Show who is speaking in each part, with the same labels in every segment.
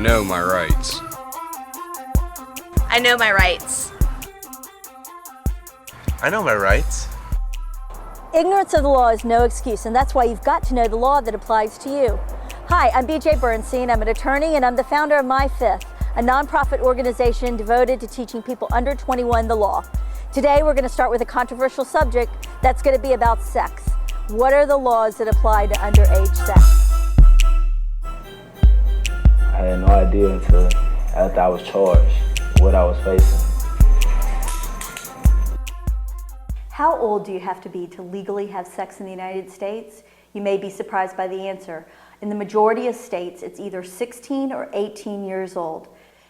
Speaker 1: know my rights.
Speaker 2: I know my rights.
Speaker 3: I know my rights.
Speaker 4: Ignorance of the law is no excuse, and that's why you've got to know the law that applies to you. Hi, I'm BJ Bernstein. I'm an attorney, and I'm the founder of My Fifth, a nonprofit organization devoted to teaching people under 21 the law. Today, we're going to start with a controversial subject that's going to be about sex. What are the laws that apply to underage sex?
Speaker 5: I had no idea until after I was charged what I was facing.
Speaker 4: How old do you have to be to legally have sex in the United States? You may be surprised by the answer. In the majority of states, it's either 16 or 18 years old.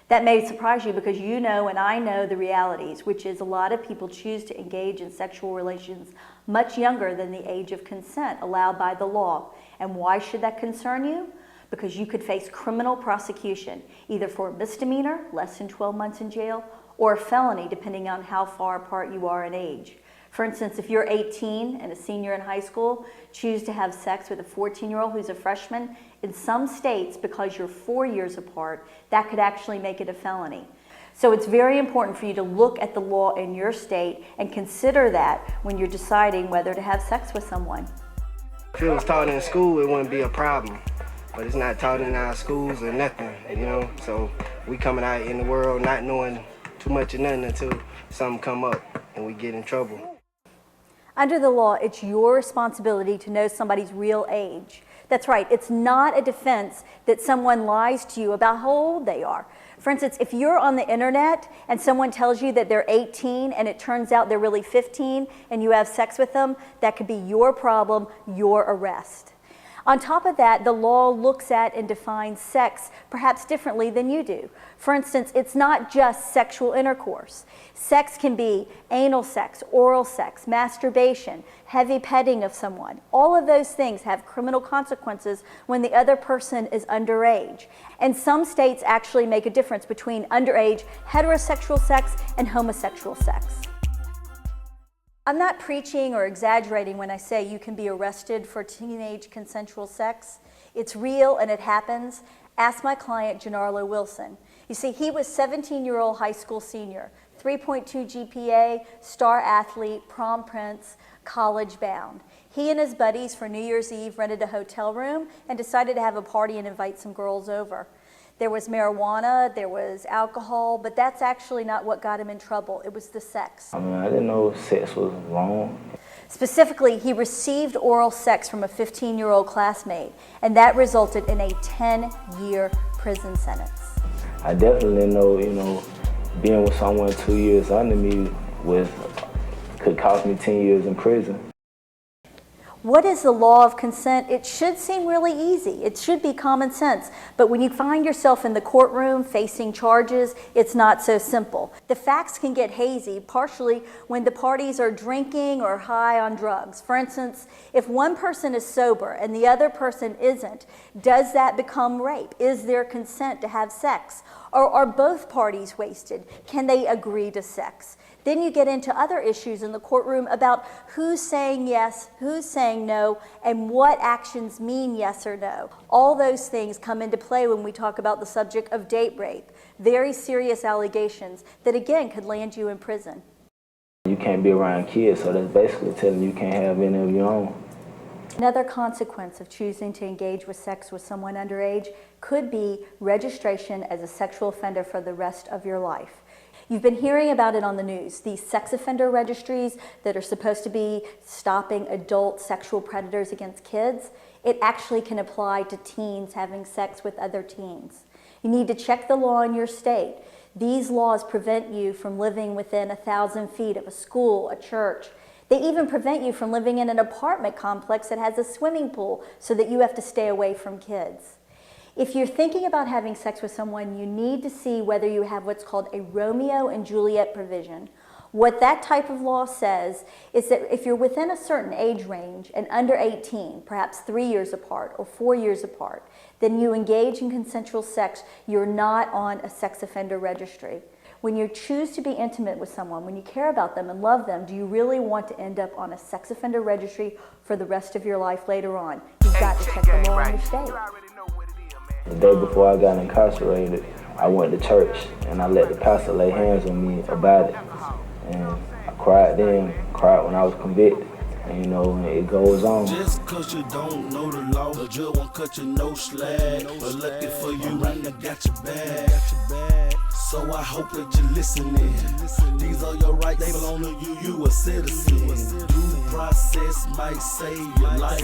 Speaker 4: That may surprise you because you know and I know the realities, which is a lot of people choose to engage in sexual relations much younger than the age of consent allowed by the law. And why should that concern you? Because you could face criminal prosecution, either for a misdemeanor, less than 12 months in jail, or a felony, depending on how far apart you are in age. For instance, if you're 18 and a senior in high school, choose to have sex with a 14-year-old who's a freshman, in some states, because you're 4 years apart, that could actually make it a felony. So it's very important for you to look at the law in your state and consider that when you're deciding whether to have sex with someone.
Speaker 6: If it was taught in school, it wouldn't be a problem. But it's not taught in our schools or nothing, you know? So we coming out in the world not knowing too much of nothing until something come up and we get in trouble.
Speaker 4: Under the law, it's your responsibility to know somebody's real age. That's right, it's not a defense that someone lies to you about how old they are. For instance, if you're on the internet and someone tells you that they're 18 and it turns out they're really 15 and you have sex with them, that could be your problem, your arrest. On top of that, the law looks at and defines sex perhaps differently than you do. For instance, it's not just sexual intercourse. Sex can be anal sex, oral sex, masturbation, heavy petting of someone. All of those things have criminal consequences when the other person is underage. And some states actually make a difference between underage heterosexual sex and homosexual sex. I'm not preaching or exaggerating when I say you can be arrested for teenage consensual sex. It's real and it happens. Ask my client, Gennarlo Wilson. You see, he was 17-year-old high school senior, 3.2 GPA, star athlete, prom prince, college bound. He and his buddies for New Year's Eve rented a hotel room and decided to have a party and invite some girls over. There was marijuana, there was alcohol, but that's actually not what got him in trouble. It was the sex.
Speaker 5: I mean, I didn't know sex was wrong.
Speaker 4: Specifically, he received oral sex from a 15-year-old classmate, and that resulted in a 10-year prison sentence.
Speaker 5: I definitely know, being with someone 2 years under me could cost me 10 years in prison.
Speaker 4: What is the law of consent? It should seem really easy. It should be common sense. But when you find yourself in the courtroom facing charges, it's not so simple. The facts can get hazy, partially when the parties are drinking or high on drugs. For instance, if one person is sober and the other person isn't, does that become rape? Is there consent to have sex? Or are both parties wasted? Can they agree to sex? Then you get into other issues in the courtroom about who's saying yes, who's saying no, and what actions mean yes or no. All those things come into play when we talk about the subject of date rape. Very serious allegations that, again, could land you in prison.
Speaker 5: You can't be around kids, so that's basically telling you can't have any of your own.
Speaker 4: Another consequence of choosing to engage with sex with someone underage could be registration as a sexual offender for the rest of your life. You've been hearing about it on the news, these sex offender registries that are supposed to be stopping adult sexual predators against kids. It actually can apply to teens having sex with other teens. You need to check the law in your state. These laws prevent you from living within 1,000 feet of a school, a church. They even prevent you from living in an apartment complex that has a swimming pool so that you have to stay away from kids. If you're thinking about having sex with someone, you need to see whether you have what's called a Romeo and Juliet provision. What that type of law says is that if you're within a certain age range and under 18, perhaps 3 years apart or 4 years apart, then you engage in consensual sex, you're not on a sex offender registry. When you choose to be intimate with someone, when you care about them and love them, do you really want to end up on a sex offender registry for the rest of your life later on? You've got to check the law in your state.
Speaker 5: The day before I got incarcerated, I went to church and I let the pastor lay hands on me about it. And I cried then, cried when I was convicted. And, you know, it goes on.
Speaker 1: Just cause you don't know the law, the judge won't cut you no slack. But lucky for you, right now got your back. So I hope that you're listening. These are your rights, they belong to you, you a citizen. Due process might save your life.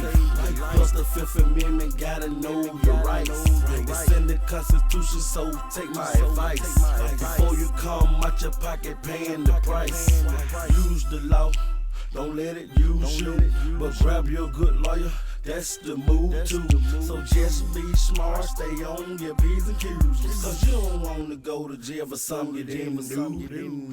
Speaker 1: Plus the Fifth Amendment, gotta know your rights. It's in the Constitution, so take my advice. Before you come out your pocket paying the price, use the law. Don't let it use you, but grab your good lawyer, that's the move too. So just be smart, stay on your P's and Q's, cause you don't want to go to jail for something you didn't do.